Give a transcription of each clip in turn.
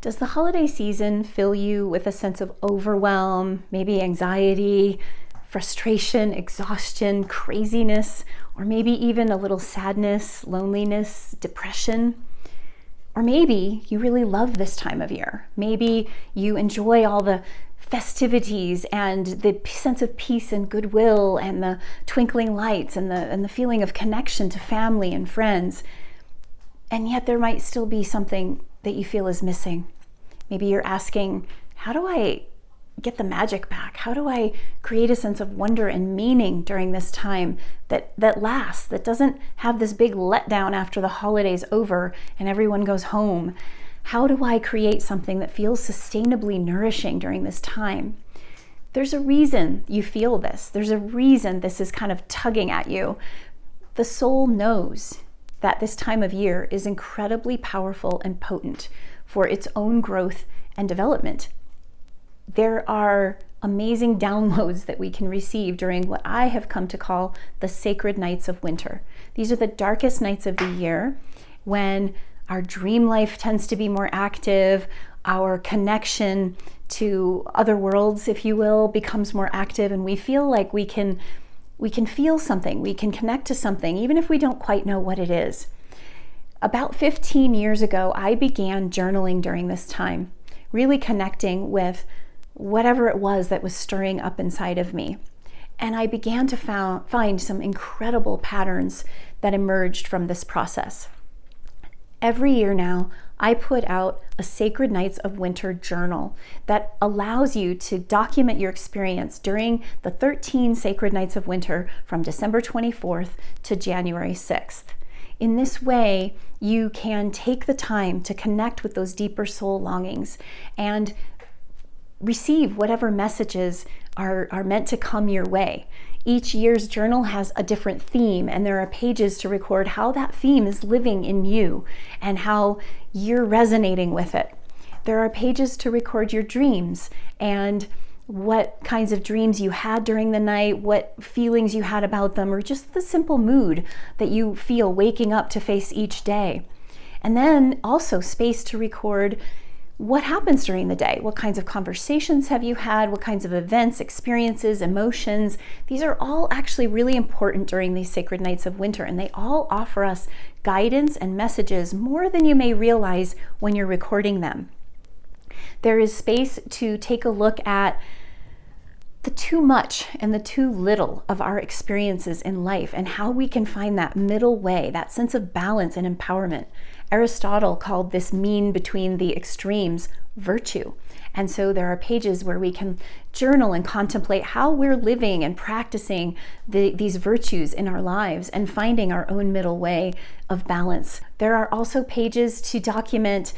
Does the holiday season fill you with a sense of overwhelm, maybe anxiety, frustration, exhaustion, craziness, or maybe even a little sadness, loneliness, depression? Or maybe you really love this time of year. Maybe you enjoy all the festivities and the sense of peace and goodwill and the twinkling lights and the feeling of connection to family and friends. And yet there might still be something that you feel is missing. Maybe you're asking, how do I get the magic back? How do I create a sense of wonder and meaning during this time that lasts, that doesn't have this big letdown after the holidays over and everyone goes home? How do I create something that feels sustainably nourishing during this time? There's a reason you feel this. There's a reason this is kind of tugging at you. The soul knows that this time of year is incredibly powerful and potent for its own growth and development. There are amazing downloads that we can receive during what I have come to call the sacred nights of winter. These are the darkest nights of the year when our dream life tends to be more active, our connection to other worlds, if you will, becomes more active, and we feel like we can feel something, we can connect to something, even if we don't quite know what it is. About 15 years ago, I began journaling during this time, really connecting with whatever it was that was stirring up inside of me. And I began to find some incredible patterns that emerged from this process. Every year now, I put out a Sacred Nights of Winter journal that allows you to document your experience during the 13 Sacred Nights of Winter from December 24th to January 6th. In this way, you can take the time to connect with those deeper soul longings and receive whatever messages are meant to come your way. Each year's journal has a different theme, and there are pages to record how that theme is living in you and how you're resonating with it. There are pages to record your dreams and what kinds of dreams you had during the night, what feelings you had about them, or just the simple mood that you feel waking up to face each day. And then also space to record what happens during the day. What kinds of conversations have you had? What kinds of events, experiences, emotions? These are all actually really important during these sacred nights of winter, and they all offer us guidance and messages more than you may realize when you're recording them. There is space to take a look at the too much and the too little of our experiences in life and how we can find that middle way, that sense of balance and empowerment. Aristotle called this mean between the extremes virtue. And so there are pages where we can journal and contemplate how we're living and practicing these virtues in our lives and finding our own middle way of balance. There are also pages to document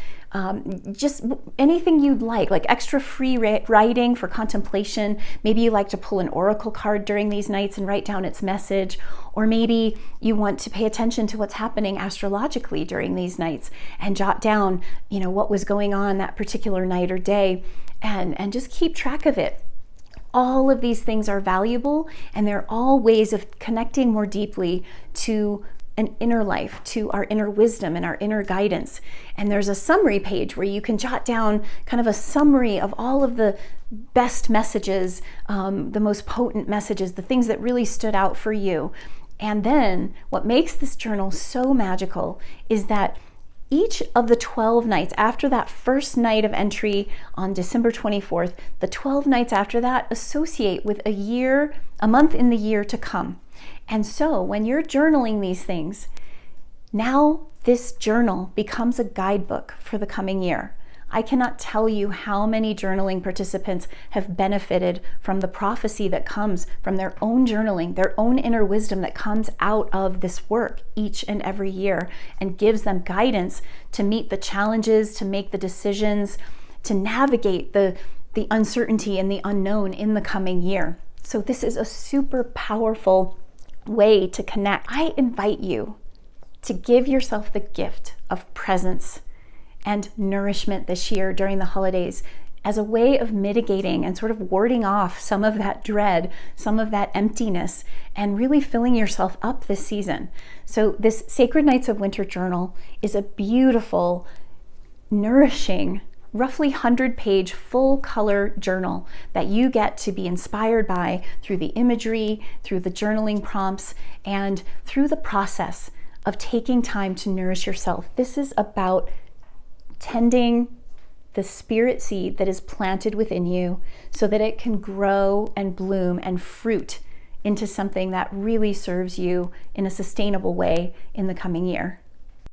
just anything you'd like extra free writing for contemplation. Maybe you like to pull an oracle card during these nights and write down its message, or maybe you want to pay attention to what's happening astrologically during these nights and jot down, what was going on that particular night or day, and just keep track of it. All of these things are valuable, and they're all ways of connecting more deeply to an inner life, to our inner wisdom and our inner guidance. And there's a summary page where you can jot down kind of a summary of all of the best messages, the most potent messages, the things that really stood out for you. And then what makes this journal so magical is that each of the 12 nights after that first night of entry on December 24th, the 12 nights after that associate with a month in the year to come. And so when you're journaling these things, now this journal becomes a guidebook for the coming year. I cannot tell you how many journaling participants have benefited from the prophecy that comes from their own journaling, their own inner wisdom that comes out of this work each and every year and gives them guidance to meet the challenges, to make the decisions, to navigate the uncertainty and the unknown in the coming year. So this is a super powerful way to connect. I invite you to give yourself the gift of presence and nourishment this year during the holidays as a way of mitigating and sort of warding off some of that dread, some of that emptiness, and really filling yourself up this season. So this Sacred Nights of Winter journal is a beautiful, nourishing roughly 100-page full color journal that you get to be inspired by through the imagery, through the journaling prompts, and through the process of taking time to nourish yourself. This is about tending the spirit seed that is planted within you so that it can grow and bloom and fruit into something that really serves you in a sustainable way in the coming year.